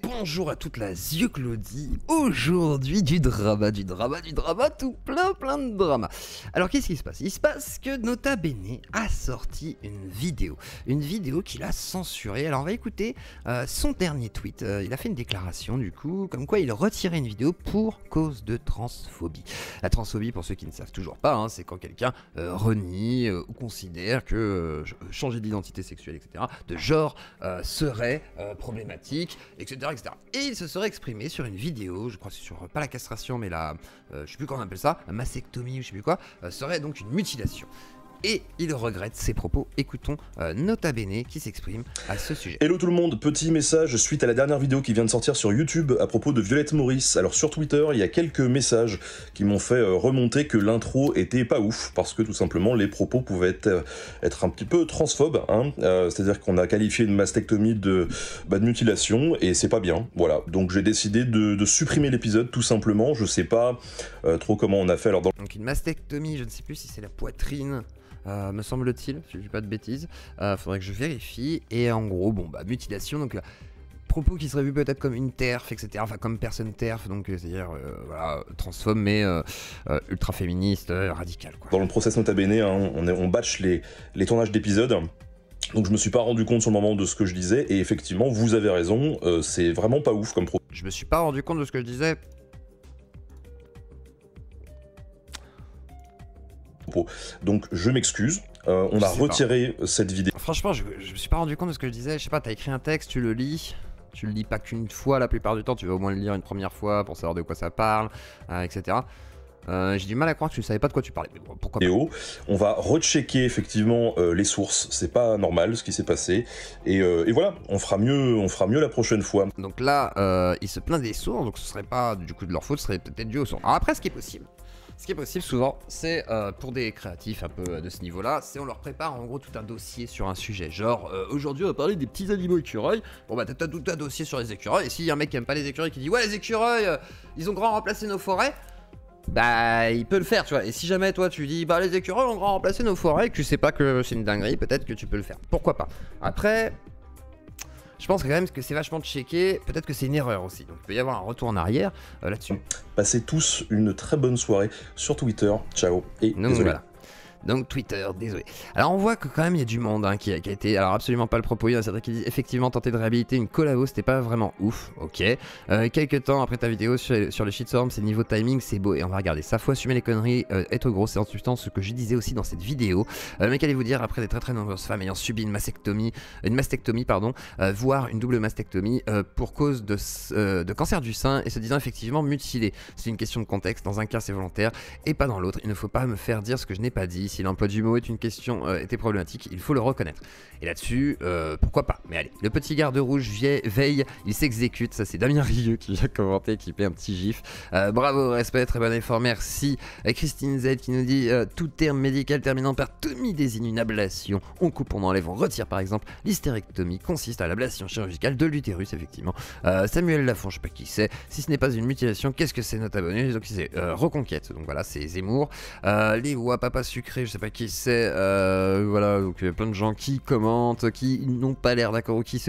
bonjour à toute la Claudie. Aujourd'hui du drama, tout plein de drama. Alors qu'est-ce qui se passe? Il se passe que Nota Bene a sorti une vidéo qu'il a censurée. Alors on va écouter son dernier tweet. Il a fait une déclaration du coup, comme quoi il retirait une vidéo pour cause de transphobie. La transphobie, pour ceux qui ne savent toujours pas, hein, c'est quand quelqu'un renie ou considère que changer d'identité sexuelle, etc., de genre serait problématique, etc., etc. Et il se serait exprimé sur une vidéo, je crois que c'est sur, pas la castration, mais la, je sais plus comment on appelle ça, la mastectomie ou je sais plus quoi, serait donc une mutilation. Et il regrette ses propos. Écoutons Nota Bene qui s'exprime à ce sujet. Hello tout le monde, petit message suite à la dernière vidéo qui vient de sortir sur YouTube à propos de Violette Maurice. Alors sur Twitter, il y a quelques messages qui m'ont fait remonter que l'intro était pas ouf, parce que tout simplement les propos pouvaient être un petit peu transphobes, hein. C'est-à-dire qu'on a qualifié une mastectomie de mutilation, et c'est pas bien, voilà. Donc j'ai décidé de supprimer l'épisode tout simplement, je sais pas trop comment on a fait. Alors donc une mastectomie, je ne sais plus si c'est la poitrine, me semble-t-il, si je dis pas de bêtises, faudrait que je vérifie, et en gros, bon bah mutilation, donc propos qui seraient vus peut-être comme une TERF, etc., enfin comme personne TERF, donc c'est-à-dire, voilà, transphobe, mais ultra féministe, radical, quoi. Dans le process Nota Bene, hein, on batch les tournages d'épisodes, donc je me suis pas rendu compte sur le moment de ce que je disais, et effectivement, vous avez raison, c'est vraiment pas ouf comme propos. Je me suis pas rendu compte de ce que je disais. Donc je m'excuse, on a retiré cette vidéo. Franchement, je me suis pas rendu compte de ce que je disais. Je sais pas, t'as écrit un texte, tu le lis pas qu'une fois la plupart du temps, tu vas au moins le lire une première fois pour savoir de quoi ça parle, etc. J'ai du mal à croire que tu savais pas de quoi tu parlais, mais bon, pourquoi pas. On va rechecker effectivement les sources, c'est pas normal ce qui s'est passé, et voilà, on fera mieux la prochaine fois. Donc là, il se plaint des sources, donc ce serait pas du coup de leur faute, ce serait peut-être dû aux sources. Alors après, ce qui est possible souvent, c'est pour des créatifs un peu de ce niveau-là, c'est on leur prépare en gros tout un dossier sur un sujet. Genre, aujourd'hui on va parler des petits animaux écureuils. Bon bah t'as tout un dossier sur les écureuils, et s'il y a un mec qui aime pas les écureuils qui dit ouais les écureuils, ils ont grand remplacé nos forêts, bah il peut le faire, tu vois. Et si jamais toi tu dis bah les écureuils ont grand remplacé nos forêts, et que tu sais pas que c'est une dinguerie, peut-être que tu peux le faire. Pourquoi pas. Après, je pense quand même que c'est vachement checké, peut-être que c'est une erreur aussi, donc il peut y avoir un retour en arrière là-dessus. Passez tous une très bonne soirée sur Twitter, ciao, et donc, désolé. voilà. Donc Twitter, désolé. Alors on voit que quand même il y a du monde hein, qui a été, alors absolument pas le propos, il y en a certains qui disent effectivement tenter de réhabiliter une collabo, c'était pas vraiment ouf, ok. Quelques temps après ta vidéo sur le shitstorm, c'est niveau timing, c'est beau, et on va regarder ça, faut assumer les conneries, être gros, c'est en substance ce que je disais aussi dans cette vidéo. Mais qu'allez-vous dire après des très nombreuses femmes ayant subi une mastectomie, voire une double mastectomie pour cause de cancer du sein, et se disant effectivement mutilé. C'est une question de contexte, dans un cas c'est volontaire, et pas dans l'autre, il ne faut pas me faire dire ce que je n'ai pas dit. Si l'emploi du mot est une question, était problématique, il faut le reconnaître. Et là-dessus, pourquoi pas. Mais allez, le petit garde rouge veille, il s'exécute. Ça c'est Damien Rieu qui vient commenter, qui fait un petit gif. Bravo, respect, très bon effort, merci. Christine Z qui nous dit tout terme médical terminant par tomie désigne une ablation. On coupe, on enlève, on retire par exemple. L'hystérectomie consiste à l'ablation chirurgicale de l'utérus, effectivement. Samuel Lafont, je sais pas qui c'est. Si ce n'est pas une mutilation, qu'est-ce que c'est Nota Bene? Donc c'est reconquête. Donc voilà, c'est Zemmour. Les Wa Papa Sucré, je sais pas qui c'est, voilà, donc il y a plein de gens qui commentent, qui n'ont pas l'air d'accord, ou qui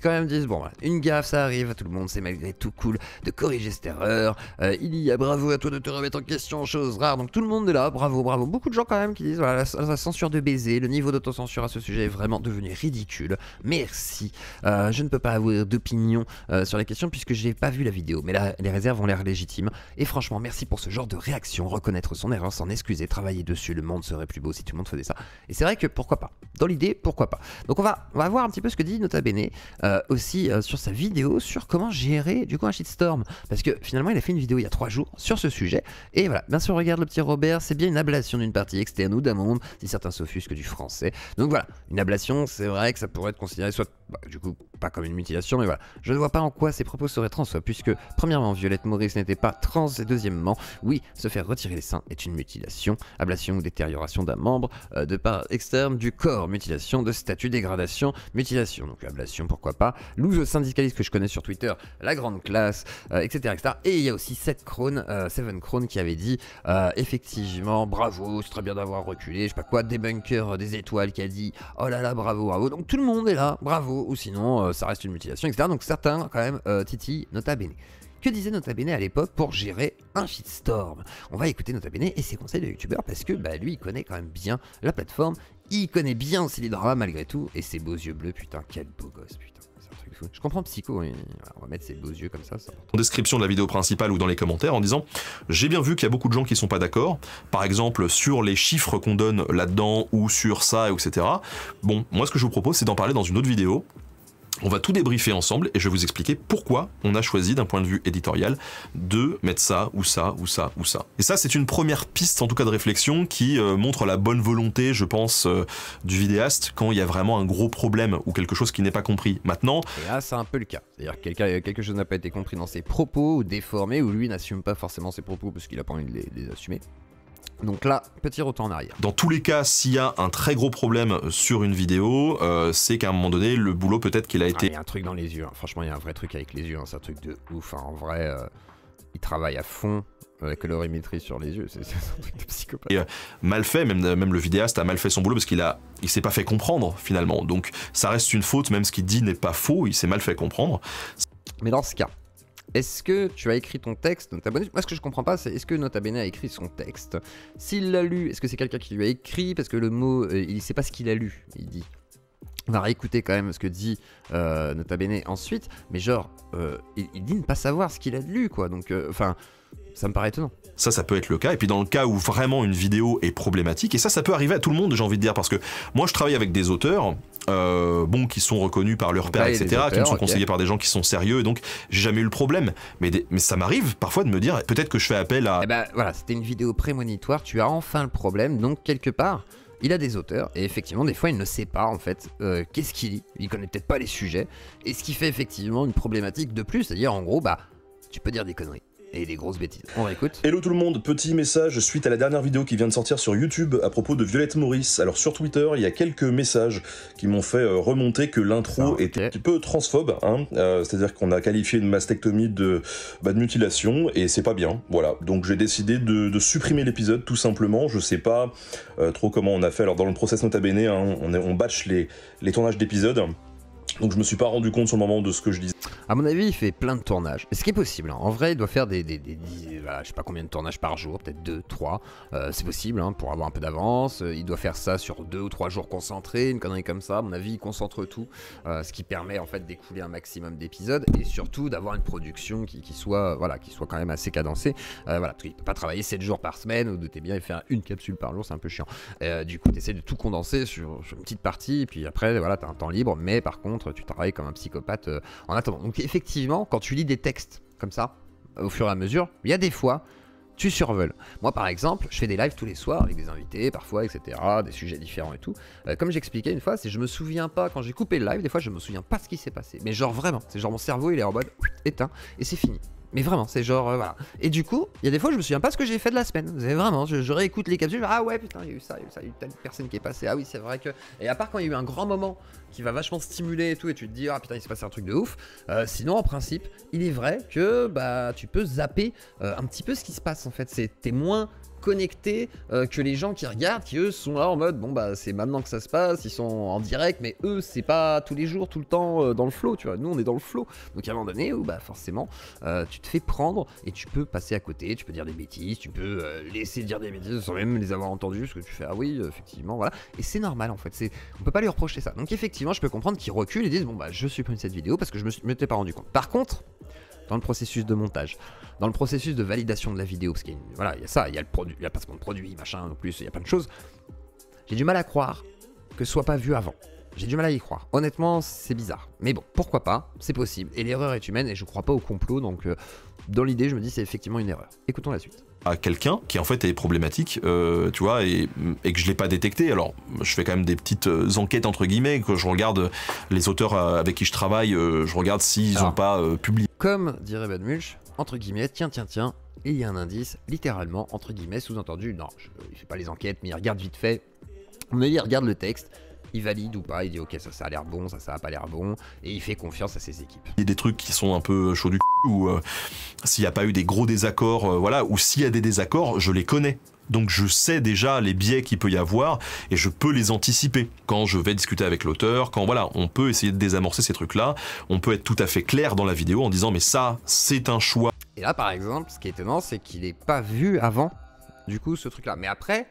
quand même disent, bon voilà, une gaffe ça arrive à tout le monde, c'est malgré tout cool de corriger cette erreur, il y a bravo à toi de te remettre en question, chose rare, donc tout le monde est là, bravo, beaucoup de gens quand même qui disent, voilà, la censure de baiser, le niveau d'autocensure à ce sujet est vraiment devenu ridicule, merci, je ne peux pas avoir d'opinion sur la question puisque j'ai pas vu la vidéo, mais là, les réserves ont l'air légitimes, et franchement, merci pour ce genre de réaction, reconnaître son erreur, s'en excuser, travailler dessus, le monde serait plus beau si tout le monde faisait ça. Et c'est vrai que pourquoi pas. Dans l'idée, pourquoi pas. Donc on va voir un petit peu ce que dit Nota Bene aussi sur sa vidéo sur comment gérer du coup un shitstorm. Parce que finalement il a fait une vidéo il y a 3 jours sur ce sujet. Et voilà, bien sûr on regarde le petit Robert, c'est bien une ablation d'une partie externe ou d'un monde, si certains s'offusquent du français. Donc voilà, une ablation c'est vrai que ça pourrait être considéré soit du coup pas comme une mutilation, mais voilà. Je ne vois pas en quoi ces propos seraient transphobes, puisque premièrement Violette Maurice n'était pas trans, et deuxièmement, oui, se faire retirer les seins est une mutilation, ablation ou détérioration d'un membre de part externe du corps, mutilation de statut, dégradation, mutilation, donc ablation pourquoi pas, loose syndicaliste que je connais sur Twitter, la grande classe, etc., etc. Et il y a aussi Seven Crown qui avait dit effectivement bravo, c'est très bien d'avoir reculé, je sais pas quoi, débunker des étoiles qui a dit oh là là bravo, donc tout le monde est là, bravo, ou sinon ça reste une mutilation, etc. Donc certains quand même titillent Nota Bene. Que disait Nota Bene à l'époque pour gérer un shitstorm? On va écouter Nota Bene et ses conseils de youtubeur parce que bah, lui il connaît quand même bien la plateforme, il connaît bien aussi les dramas malgré tout, et ses beaux yeux bleus, putain quel beau gosse, putain. Je comprends Psycho, on va mettre ses beaux yeux comme ça. En description de la vidéo principale ou dans les commentaires en disant « J'ai bien vu qu'il y a beaucoup de gens qui sont pas d'accord, par exemple sur les chiffres qu'on donne là-dedans ou sur ça, etc. » Bon, moi ce que je vous propose c'est d'en parler dans une autre vidéo. On va tout débriefer ensemble et je vais vous expliquer pourquoi on a choisi d'un point de vue éditorial de mettre ça ou ça ou ça ou ça. Et ça c'est une première piste en tout cas de réflexion qui montre la bonne volonté je pense du vidéaste quand il y a vraiment un gros problème ou quelque chose qui n'est pas compris. Maintenant... Et là c'est un peu le cas, c'est-à-dire que quelque chose n'a pas été compris dans ses propos ou déformé ou lui n'assume pas forcément ses propos parce qu'il a pas envie de les assumer. Donc là, petit retour en arrière. Dans tous les cas, s'il y a un très gros problème sur une vidéo, c'est qu'à un moment donné, le boulot peut-être qu'il a été... Il y a un truc dans les yeux, hein. Franchement, il y a un vrai truc avec les yeux, hein. C'est un truc de ouf. Hein. En vrai, il travaille à fond la colorimétrie sur les yeux, c'est un truc de psychopathe. Et, mal fait, même le vidéaste a mal fait son boulot parce qu'il s'est pas fait comprendre finalement. Donc ça reste une faute, même ce qu'il dit n'est pas faux, il s'est mal fait comprendre. Mais dans ce cas... Est-ce que tu as écrit ton texte, Nota Bene? Moi ce que je comprends pas c'est est-ce que Nota Bene a écrit son texte? S'il l'a lu, est-ce que c'est quelqu'un qui lui a écrit? Parce que le mot, il sait pas ce qu'il a lu, il dit. On va réécouter quand même ce que dit Nota Bene ensuite, mais genre, il dit ne pas savoir ce qu'il a lu quoi, donc enfin, ça me paraît étonnant. Ça peut être le cas, et puis dans le cas où vraiment une vidéo est problématique, et ça peut arriver à tout le monde j'ai envie de dire, parce que moi je travaille avec des auteurs, bon, qui sont reconnus par leur père, etc., auteurs, qui me sont conseillés par des gens qui sont sérieux, et donc j'ai jamais eu le problème. Mais ça m'arrive parfois de me dire, peut-être que je fais appel à... Eh ben voilà, c'était une vidéo prémonitoire, tu as enfin le problème, donc quelque part, il a des auteurs, et effectivement, des fois, il ne sait pas, en fait, qu'est-ce qu'il lit, il connaît peut-être pas les sujets, et ce qui fait effectivement une problématique de plus, c'est-à-dire, en gros, bah, tu peux dire des conneries. Et des grosses bêtises. On réécoute. Hello tout le monde, petit message suite à la dernière vidéo qui vient de sortir sur YouTube à propos de Violette Maurice. Alors sur Twitter, il y a quelques messages qui m'ont fait remonter que l'intro était un petit peu transphobe, hein, c'est-à-dire qu'on a qualifié une mastectomie de mutilation et c'est pas bien, voilà. Donc j'ai décidé de supprimer l'épisode tout simplement. Je sais pas trop comment on a fait. Alors dans le process Nota Bene, hein, on batch les tournages d'épisodes. Donc je me suis pas rendu compte sur le moment de ce que je disais. À mon avis, il fait plein de tournages. Ce qui est possible, hein. En vrai, il doit faire voilà, je sais pas combien de tournages par jour, peut-être 2, 3. C'est possible, hein, pour avoir un peu d'avance. Il doit faire ça sur 2 ou 3 jours concentrés, une connerie comme ça. À mon avis, il concentre tout, ce qui permet en fait d'écouler un maximum d'épisodes et surtout d'avoir une production qui soit quand même assez cadencée. Voilà, parce qu'il peut pas travailler 7 jours par semaine, ou doutez bien, et faire une capsule par jour, c'est un peu chiant. Du coup, tu essaies de tout condenser sur une petite partie, et puis après, voilà, tu as un temps libre, mais par contre, tu travailles comme un psychopathe en attendant. Donc effectivement, quand tu lis des textes comme ça, au fur et à mesure, il y a des fois, tu survoles. Moi par exemple, je fais des lives tous les soirs avec des invités, parfois, etc., des sujets différents et tout. Comme j'expliquais une fois, c'est je me souviens pas, quand j'ai coupé le live, des fois je me souviens pas ce qui s'est passé. Mais genre vraiment, c'est genre mon cerveau il est en mode éteint, et c'est fini. Mais vraiment, c'est genre, voilà. Et du coup, il y a des fois, je me souviens pas ce que j'ai fait de la semaine. C'est vraiment, je réécoute les capsules, ah ouais, putain, il y a eu ça, il y a eu telle personne qui est passée. Ah oui, c'est vrai que... Et à part quand il y a eu un grand moment qui va vachement stimuler et tout, et tu te dis, ah putain, il s'est passé un truc de ouf. Sinon, en principe, il est vrai que, bah, tu peux zapper un petit peu ce qui se passe, en fait. T'es moins connectés que les gens qui regardent, qui eux sont là en mode bon bah c'est maintenant que ça se passe, ils sont en direct, mais eux c'est pas tous les jours, tout le temps dans le flow, tu vois, nous on est dans le flow, donc à un moment donné où bah forcément tu te fais prendre et tu peux passer à côté, tu peux dire des bêtises, tu peux laisser dire des bêtises sans même les avoir entendues, parce que tu fais ah oui effectivement voilà, et c'est normal en fait, on peut pas lui reprocher ça, donc effectivement je peux comprendre qu'ils reculent et disent bon bah je supprime cette vidéo parce que je m'étais pas rendu compte. Par contre, dans le processus de montage, dans le processus de validation de la vidéo, parce qu'il y a, voilà, il y a ça, il y a le produit, il y a placement de produit, machin, en plus, il y a plein de choses. J'ai du mal à croire que ce soit pas vu avant. J'ai du mal à y croire. Honnêtement, c'est bizarre. Mais bon, pourquoi pas, c'est possible. Et l'erreur est humaine et je crois pas au complot, donc dans l'idée, je me dis c'est effectivement une erreur. Écoutons la suite. À quelqu'un qui en fait est problématique, tu vois, et que je l'ai pas détecté. Alors, je fais quand même des petites enquêtes entre guillemets, que je regarde les auteurs avec qui je travaille, je regarde s'ils ont pas publié. Comme dirait Bad Mulch, entre guillemets, tiens, il y a un indice, littéralement, entre guillemets, sous-entendu, non, il fait pas les enquêtes, mais il regarde vite fait, on il regarde le texte, il valide ou pas, il dit ok ça a l'air bon, ça a pas l'air bon, et il fait confiance à ses équipes. Il y a des trucs qui sont un peu chauds du cul, ou s'il n'y a pas eu des gros désaccords, voilà, ou s'il y a des désaccords, je les connais. Donc je sais déjà les biais qu'il peut y avoir et je peux les anticiper quand je vais discuter avec l'auteur, quand voilà, on peut essayer de désamorcer ces trucs-là, on peut être tout à fait clair dans la vidéo en disant mais ça, c'est un choix. Et là par exemple, ce qui est étonnant, c'est qu'il n'est pas vu avant, du coup, ce truc-là. Mais après,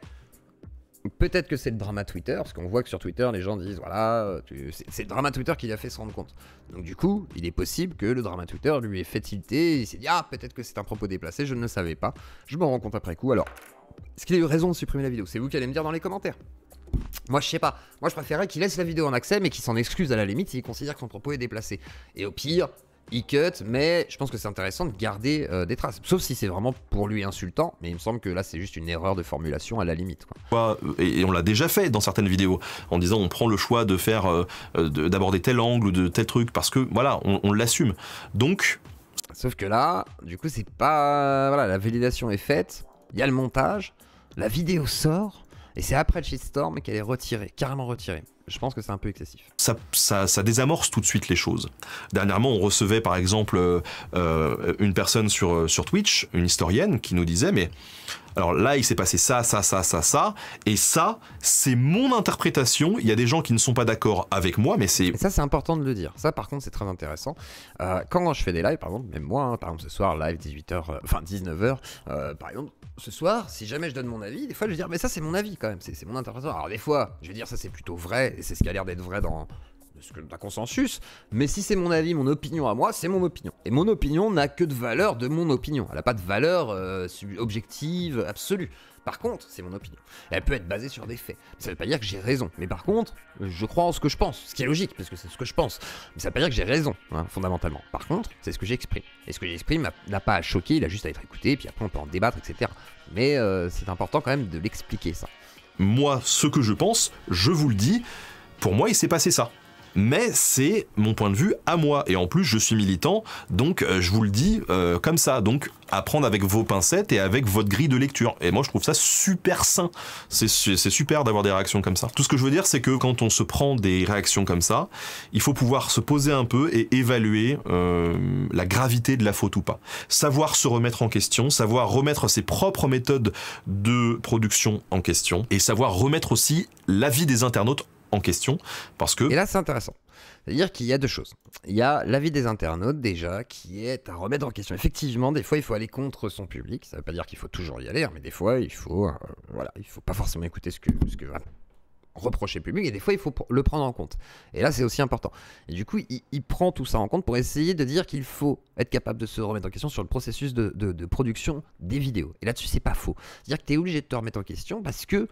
peut-être que c'est le drama Twitter, parce qu'on voit que sur Twitter, les gens disent voilà, c'est le drama Twitter qui l'a fait se rendre compte. Donc du coup, il est possible que le drama Twitter lui ait fait tilter, il s'est dit ah, peut-être que c'est un propos déplacé, je ne le savais pas, je m'en rends compte après coup, alors... Est-ce qu'il a eu raison de supprimer la vidéo? C'est vous qui allez me dire dans les commentaires. Moi je sais pas, moi je préférerais qu'il laisse la vidéo en accès mais qu'il s'en excuse à la limite s'il considère que son propos est déplacé. Et au pire, il cut, mais je pense que c'est intéressant de garder des traces. Sauf si c'est vraiment pour lui insultant, mais il me semble que là c'est juste une erreur de formulation à la limite, quoi. Et on l'a déjà fait dans certaines vidéos, en disant on prend le choix de faire, d'aborder tel angle ou de tel truc, parce que voilà, on l'assume. Donc... Sauf que là, du coup c'est pas... Voilà, la validation est faite, il y a le montage, la vidéo sort, et c'est après le shitstorm qu'elle est retirée, carrément retirée. Je pense que c'est un peu excessif. Ça désamorce tout de suite les choses. Dernièrement, on recevait par exemple une personne sur Twitch, une historienne, qui nous disait mais alors là il s'est passé ça, et ça c'est mon interprétation. Il y a des gens qui ne sont pas d'accord avec moi, mais c'est... Et ça c'est important de le dire. Ça par contre c'est très intéressant. Quand je fais des lives, par exemple, même moi, hein, par exemple ce soir, live 18h, enfin 19h, par exemple, ce soir, si jamais je donne mon avis, des fois je vais dire mais ça c'est mon avis quand même, c'est mon interprétation. Alors des fois, je vais dire ça c'est plutôt vrai, et c'est ce qui a l'air d'être vrai dans un consensus, mais si c'est mon avis, mon opinion à moi, c'est mon opinion. Et mon opinion n'a que de valeur de mon opinion. Elle n'a pas de valeur objective, absolue. Par contre, c'est mon opinion. Elle peut être basée sur des faits. Ça ne veut pas dire que j'ai raison. Mais par contre, je crois en ce que je pense. Ce qui est logique, parce que c'est ce que je pense. Mais ça ne veut pas dire que j'ai raison, hein, fondamentalement. Par contre, c'est ce que j'exprime. Et ce que j'exprime n'a pas à choquer, il a juste à être écouté, puis après on peut en débattre, etc. Mais c'est important quand même de l'expliquer, ça. Moi, ce que je pense, je vous le dis, pour moi, il s'est passé ça. Mais c'est mon point de vue à moi, et en plus je suis militant, donc je vous le dis comme ça, donc à prendre avec vos pincettes et avec votre grille de lecture. Et moi je trouve ça super sain, c'est super d'avoir des réactions comme ça. Tout ce que je veux dire c'est que quand on se prend des réactions comme ça, il faut pouvoir se poser un peu et évaluer la gravité de la faute ou pas. Savoir se remettre en question, savoir remettre ses propres méthodes de production en question, et savoir remettre aussi l'avis des internautes en question, parce que... Et là c'est intéressant, c'est-à-dire qu'il y a deux choses. Il y a l'avis des internautes déjà, qui est à remettre en question. Effectivement, des fois il faut aller contre son public, ça veut pas dire qu'il faut toujours y aller, hein, mais des fois il faut, voilà, il faut pas forcément écouter ce que va reprocher le public, et des fois il faut le prendre en compte. Et là c'est aussi important. Et du coup il prend tout ça en compte pour essayer de dire qu'il faut être capable de se remettre en question sur le processus de production des vidéos. Et là-dessus c'est pas faux. C'est-à-dire que tu es obligé de te remettre en question parce que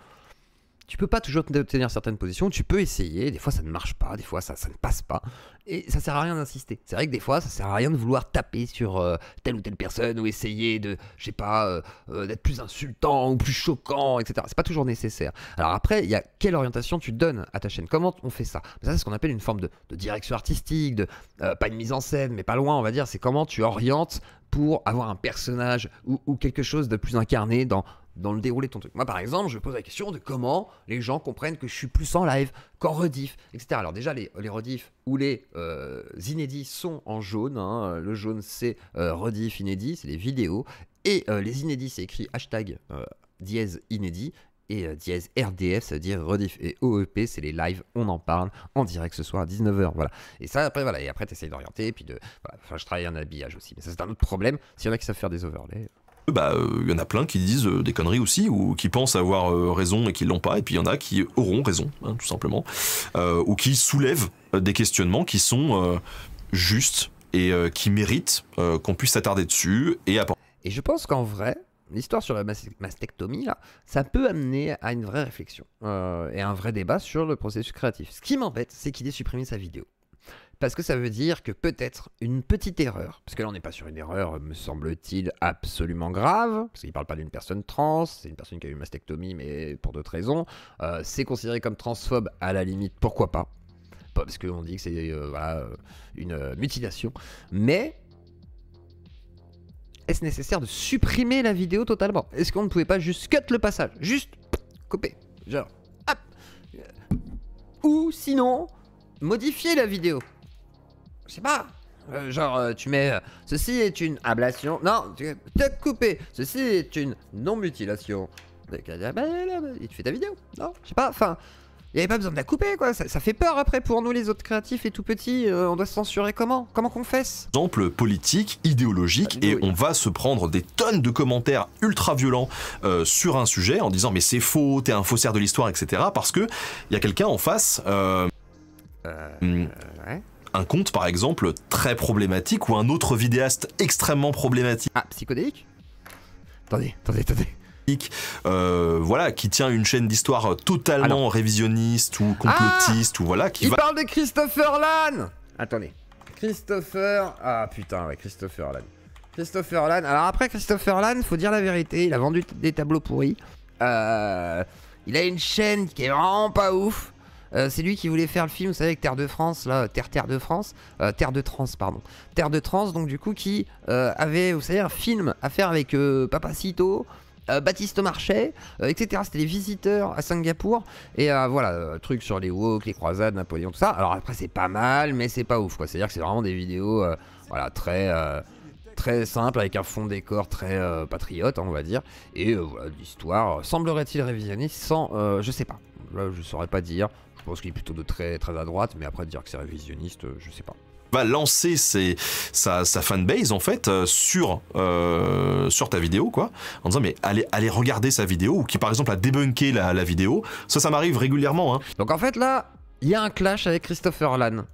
tu peux pas toujours obtenir certaines positions, tu peux essayer, des fois ça ne marche pas, des fois ça ne passe pas, et ça sert à rien d'insister. C'est vrai que des fois ça sert à rien de vouloir taper sur telle ou telle personne, ou essayer de, je sais pas, d'être plus insultant ou plus choquant, etc. C'est pas toujours nécessaire. Alors après, il y a quelle orientation tu donnes à ta chaîne, comment on fait ça? Ça c'est ce qu'on appelle une forme de direction artistique, pas une mise en scène, mais pas loin on va dire, c'est comment tu orientes pour avoir un personnage ou quelque chose de plus incarné dans le déroulé de ton truc. Moi par exemple, je pose la question de comment les gens comprennent que je suis plus en live qu'en rediff, etc. Alors déjà les rediffs ou les inédits sont en jaune, hein. Le jaune c'est rediff inédit, c'est les vidéos, et les inédits c'est écrit hashtag dièse inédit, et dièse RDF, ça veut dire rediff, et OEP c'est les lives, on en parle en direct ce soir à 19h, voilà. Et ça après voilà, et après t'essayes d'orienter, et puis voilà. Enfin je travaille en habillage aussi, mais ça c'est un autre problème, s'il y en a qui savent faire des overlays. Y en a plein qui disent des conneries aussi, ou qui pensent avoir raison et qui l'ont pas, et puis il y en a qui auront raison, hein, tout simplement, ou qui soulèvent des questionnements qui sont justes et qui méritent qu'on puisse s'attarder dessus et apporter. Et je pense qu'en vrai, l'histoire sur la mastectomie, là, ça peut amener à une vraie réflexion et un vrai débat sur le processus créatif. Ce qui m'embête, c'est qu'il ait supprimé sa vidéo. Parce que ça veut dire que peut-être une petite erreur, parce que là on n'est pas sur une erreur, me semble-t-il, absolument grave, parce qu'il ne parle pas d'une personne trans, c'est une personne qui a eu une mastectomie, mais pour d'autres raisons, c'est considéré comme transphobe, à la limite, pourquoi pas, parce qu'on dit que c'est voilà, une mutilation, mais est-ce nécessaire de supprimer la vidéo totalement? Est-ce qu'on ne pouvait pas juste cut le passage, juste couper, genre, hop, Ou sinon, modifier la vidéo. Je sais pas. Tu mets ceci est une ablation. Non, tu as coupé. Ceci est une non-mutilation. Et tu fais ta vidéo. Non, je sais pas. Enfin, il n'y avait pas besoin de la couper, quoi. Ça fait peur après pour nous, les autres créatifs et tout petits. On doit se censurer comment? Comment qu'on fait? Exemple politique, idéologique, et on va se prendre des tonnes de commentaires ultra violents sur un sujet en disant mais c'est faux, t'es un faussaire de l'histoire, etc. Parce que il y a quelqu'un en face. Ouais. Un compte par exemple très problématique ou un autre vidéaste extrêmement problématique. Ah, psychodélique? Attendez. Voilà, qui tient une chaîne d'histoire totalement révisionniste ou complotiste, ou voilà, Il parle de Christopher Lan. Attendez. Christopher Lan. Christopher Lan. Alors après Christopher Lan, faut dire la vérité, il a vendu des tableaux pourris. Il a une chaîne qui est vraiment pas ouf. C'est lui qui voulait faire le film, vous savez, avec Terre de France, là, Terre de France, Terre de Trans, pardon. Terre de Trans, donc du coup, qui avait, vous savez, un film à faire avec Papacito, Baptiste Marchais, etc. C'était les visiteurs à Singapour. Et voilà, truc sur les woke, les croisades, Napoléon, tout ça. Alors après, c'est pas mal, mais c'est pas ouf, quoi. C'est-à-dire que c'est vraiment des vidéos, voilà, très simple, avec un fond de décor très patriote, hein, on va dire. Et voilà, l'histoire semblerait-il révisionniste sans, je sais pas. Là, je saurais pas dire. Je pense qu'il est plutôt de très à droite, mais après dire que c'est révisionniste, je sais pas. Va lancer sa fanbase en fait sur ta vidéo, quoi, en disant mais allez regarder sa vidéo, ou qui par exemple a débunké la vidéo. Ça m'arrive régulièrement, hein. Donc en fait là, il y a un clash avec Christopher Lan.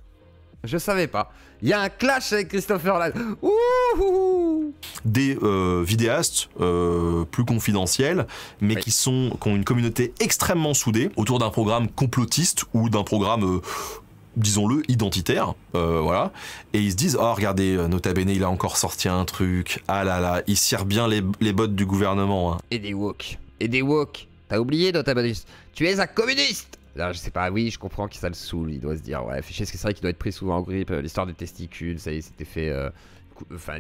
Je savais pas. Il y a un clash avec Christopher Lan. Ouh. Des vidéastes plus confidentiels, mais qui ont une communauté extrêmement soudée autour d'un programme complotiste ou d'un programme, disons-le, identitaire, voilà. Et ils se disent, oh regardez, Nota Bene, il a encore sorti un truc. Ah là là, il cire bien les bottes du gouvernement, hein. Et des woke. T'as oublié, Nota Bene. Tu es un communiste. Là, je sais pas, oui, je comprends que ça le saoule, il doit se dire, ouais, fichier, c'est vrai qu'il doit être pris souvent en grippe, l'histoire des testicules, ça y est, c'était fait,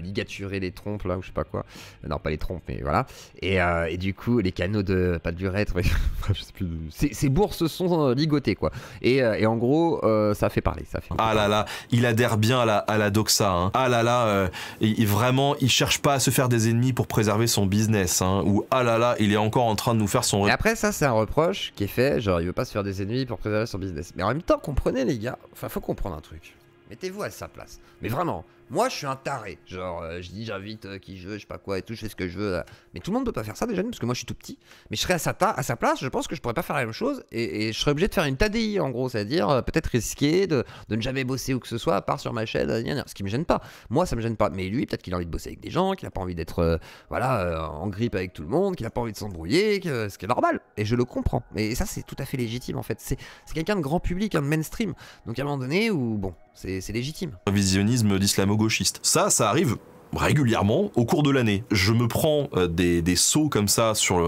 ligaturer les trompes, là, ou je sais pas quoi. Non, pas les trompes, mais voilà. Et du coup, les canaux de, pas d'urètre, bref, je sais plus, ces bourses sont ligotées, quoi. Et en gros, ça a fait parler, Ah là là, il adhère bien à la doxa, hein. Ah là là, vraiment, il cherche pas à se faire des ennemis pour préserver son business, hein. Ou ah là là, il est encore en train de nous faire son... Et après, ça, c'est un reproche qui est fait, genre, il veut pas se faire des ennemis pour préserver son business. Mais en même temps, comprenez, les gars, enfin, faut comprendre un truc. Mettez-vous à sa place. Mais vraiment, moi je suis un taré. Genre, je dis j'invite qui je veux, je sais pas quoi et tout, je fais ce que je veux. Mais tout le monde peut pas faire ça déjà, parce que moi je suis tout petit. Mais je serais à sa place, je pense que je pourrais pas faire la même chose. Et je serais obligé de faire une TADI en gros, c'est-à-dire peut-être risquer de ne jamais bosser ou que ce soit, à part sur ma chaîne, ce qui me gêne pas. Moi ça me gêne pas. Mais lui, peut-être qu'il a envie de bosser avec des gens, qu'il a pas envie d'être en grippe avec tout le monde, qu'il a pas envie de s'embrouiller, ce qui est normal. Et je le comprends. Et ça c'est tout à fait légitime en fait. C'est quelqu'un de grand public, de mainstream. Donc à un moment donné où, bon, c'est légitime. Révisionnisme d'islamo-gauchiste. Ça arrive régulièrement au cours de l'année. Je me prends des sauts comme ça sur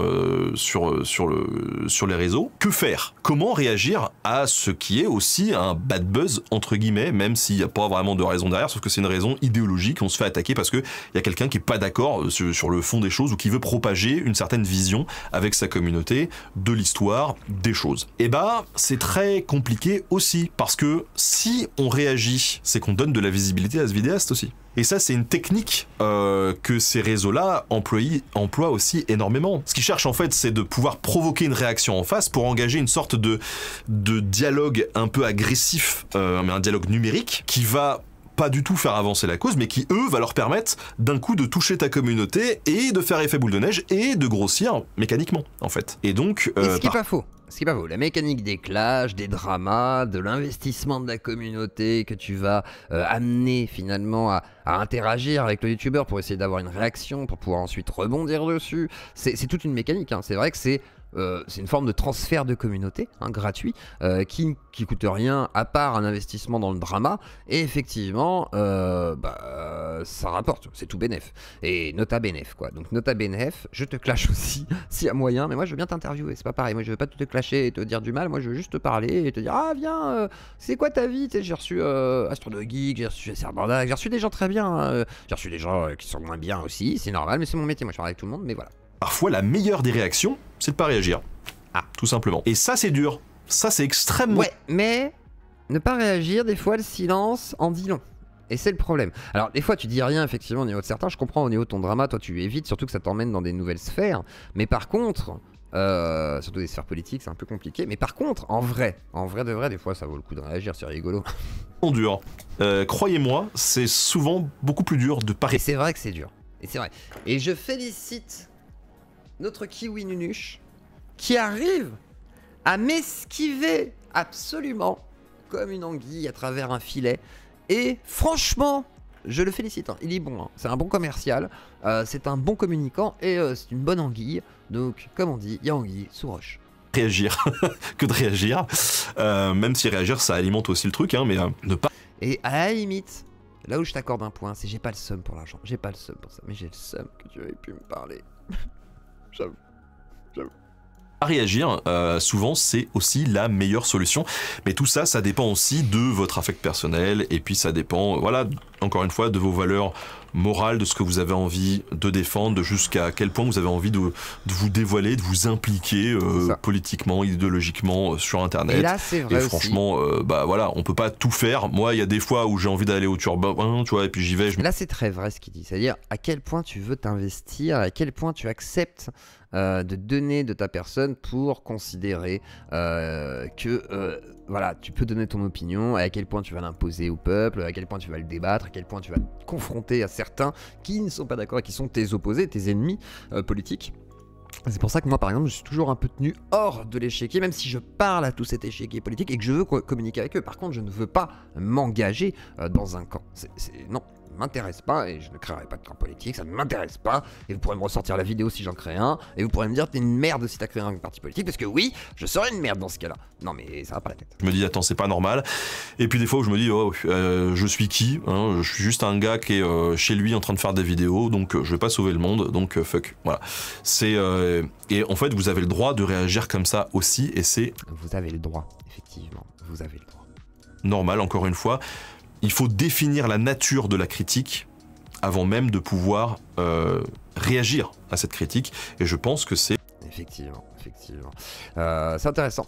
les réseaux. Que faire? Comment réagir à ce qui est aussi un bad buzz, entre guillemets, même s'il n'y a pas vraiment de raison derrière, sauf que c'est une raison idéologique, on se fait attaquer parce qu'il y a quelqu'un qui n'est pas d'accord sur le fond des choses ou qui veut propager une certaine vision avec sa communauté de l'histoire des choses. Et bah, c'est très compliqué aussi, parce que si on réagit, c'est qu'on donne de la visibilité à ce vidéaste aussi. Et ça, c'est une technique que ces réseaux-là emploient aussi énormément. Ce qu'ils cherchent, en fait, c'est de pouvoir provoquer une réaction en face pour engager une sorte de dialogue un peu agressif, mais un dialogue numérique, qui va pas du tout faire avancer la cause, mais qui, eux, va leur permettre d'un coup de toucher ta communauté et de faire effet boule de neige et de grossir mécaniquement, en fait. Et donc... ce qui est pas faux. Ce qui est pas faux, la mécanique des clashs, des dramas, de l'investissement de la communauté que tu vas amener finalement à interagir avec le youtubeur pour essayer d'avoir une réaction, pour pouvoir ensuite rebondir dessus, c'est toute une mécanique, hein. C'est vrai que c'est une forme de transfert de communauté, hein, gratuit, qui coûte rien à part un investissement dans le drama, et effectivement ça rapporte, c'est tout bénef, et nota bénef quoi. Donc nota bénef, je te clash aussi s'il y a moyen, mais moi je veux bien t'interviewer, c'est pas pareil, moi je veux pas te clasher et te dire du mal, moi je veux juste te parler et te dire ah viens, c'est quoi ta vie, j'ai reçu Astro de Geek, j'ai reçu Serbandak, j'ai reçu des gens très bien, j'ai reçu des gens qui sont moins bien aussi, c'est normal, mais c'est mon métier, moi je parle avec tout le monde, mais voilà. Parfois, la meilleure des réactions, c'est de pas réagir. Tout simplement. Et ça, c'est dur. Ça, c'est extrêmement... Ouais, mais ne pas réagir, des fois, le silence en dit long. Et c'est le problème. Alors, des fois, tu dis rien, effectivement, au niveau de certains. Je comprends, au niveau de ton drama, toi, tu évites, surtout que ça t'emmène dans des nouvelles sphères. Mais par contre, surtout des sphères politiques, c'est un peu compliqué. Mais par contre, en vrai de vrai, des fois, ça vaut le coup de réagir, c'est rigolo. dur. Croyez-moi, c'est souvent beaucoup plus dur de Et parier. c'est vrai que c'est dur. Et c'est vrai. Et je félicite notre Kiwi Nunuche qui arrive à m'esquiver absolument comme une anguille à travers un filet. Et franchement, je le félicite. Hein. Il est bon. Hein. C'est un bon commercial. C'est un bon communicant. Et c'est une bonne anguille. Donc, comme on dit, il y a anguille sous roche. Réagir que de réagir. Même si réagir, ça alimente aussi le truc, hein, mais ne pas... Et à la limite, là où je t'accorde un point, c'est j'ai pas le seum pour l'argent. J'ai pas le seum pour ça. Mais j'ai le seum que tu aies pu me parler. J'avoue. Réagir, souvent c'est aussi la meilleure solution, mais tout ça, ça dépend aussi de votre affect personnel, et puis ça dépend, voilà, encore une fois, de vos valeurs morales, de ce que vous avez envie de défendre, jusqu'à quel point vous avez envie de vous dévoiler, de vous impliquer politiquement, idéologiquement sur internet. Et là, c'est vrai. Et franchement, bah voilà, on peut pas tout faire. Moi, il y a des fois où j'ai envie d'aller au turbin, tu vois, et puis j'y vais. Là, c'est très vrai ce qu'il dit, c'est-à-dire à quel point tu veux t'investir, à quel point tu acceptes de donner de ta personne pour considérer que voilà, tu peux donner ton opinion, à quel point tu vas l'imposer au peuple, à quel point tu vas le débattre, à quel point tu vas te confronter à certains qui ne sont pas d'accord et qui sont tes opposés, tes ennemis politiques. C'est pour ça que moi, par exemple, je suis toujours un peu tenu hors de l'échiquier, même si je parle à tout cet échiquier politique et que je veux communiquer avec eux. Par contre, je ne veux pas m'engager dans un camp. Non, ça ne m'intéresse pas et je ne créerai pas de camp politique, ça ne m'intéresse pas. Et vous pourrez me ressortir la vidéo si j'en crée un. Et vous pourrez me dire, t'es une merde si t'as créé un parti politique, parce que oui, je serais une merde dans ce cas-là. Non, mais ça va pas la tête. Je me dis, attends, c'est pas normal. Et puis des fois où je me dis, oh, je suis qui, hein, je suis juste un gars qui est chez lui en train de faire des vidéos, donc je vais pas sauver le monde, donc fuck. Voilà. Et en fait, vous avez le droit de réagir comme ça aussi, et c'est... Vous avez le droit, effectivement, vous avez le droit. Normal, encore une fois. Il faut définir la nature de la critique avant même de pouvoir réagir à cette critique, et je pense que c'est... Effectivement. C'est intéressant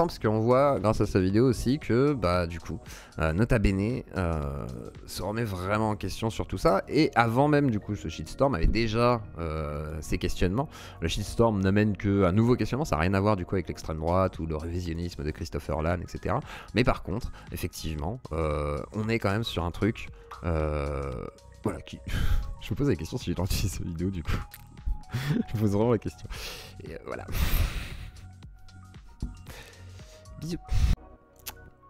parce qu'on voit grâce à sa vidéo aussi que bah du coup Nota Bene se remet vraiment en question sur tout ça, et avant même du coup ce shitstorm avait déjà ses questionnements. Le shitstorm n'amène qu'un nouveau questionnement, ça n'a rien à voir du coup avec l'extrême droite ou le révisionnisme de Christopher Lann, etc. Mais par contre effectivement on est quand même sur un truc voilà qui... Je me pose la question si j'ai le droit d'utiliser cette vidéo du coup. Je me pose vraiment la question. Et voilà. Bisous.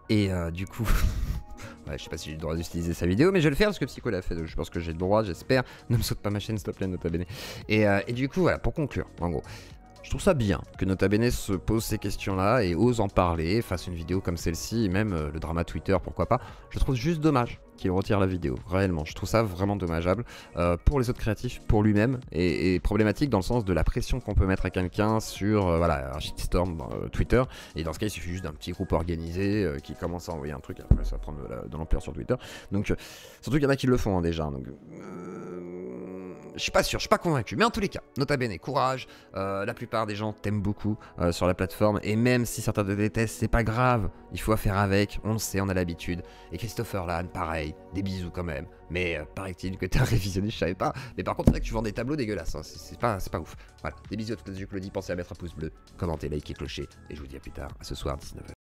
Et du coup... ouais, je sais pas si j'ai le droit d'utiliser sa vidéo, mais je vais le faire parce que Psycho l'a fait, donc je pense que j'ai le droit, j'espère. Ne me saute pas ma chaîne, s'il te plaît, Nota Bene. Et du coup, voilà, pour conclure, en gros... Je trouve ça bien que Nota Bene se pose ces questions-là et ose en parler, fasse une vidéo comme celle-ci, et même le drama Twitter, pourquoi pas. Je trouve juste dommage qu'il retire la vidéo, réellement. Je trouve ça vraiment dommageable pour les autres créatifs, pour lui-même, et problématique dans le sens de la pression qu'on peut mettre à quelqu'un sur voilà, un shitstorm Twitter. Et dans ce cas, il suffit juste d'un petit groupe organisé qui commence à envoyer un truc, après ça va prendre de l'ampleur sur Twitter. Donc, surtout qu'il y en a qui le font hein, déjà. Donc, je suis pas sûr, je suis pas convaincu, mais en tous les cas, Nota Bene, courage, la plupart des gens t'aiment beaucoup sur la plateforme, et même si certains te détestent, c'est pas grave, il faut faire avec, on le sait, on a l'habitude. Et Christopher Lann, pareil, des bisous quand même, mais paraît-il que t'es un révisionniste, je savais pas, mais par contre c'est vrai que tu vends des tableaux dégueulasses, hein. C'est pas ouf. Voilà, des bisous à toutes les yeux, pensez à mettre un pouce bleu, commentez, likez, clocher, et je vous dis à plus tard, à ce soir, 19h.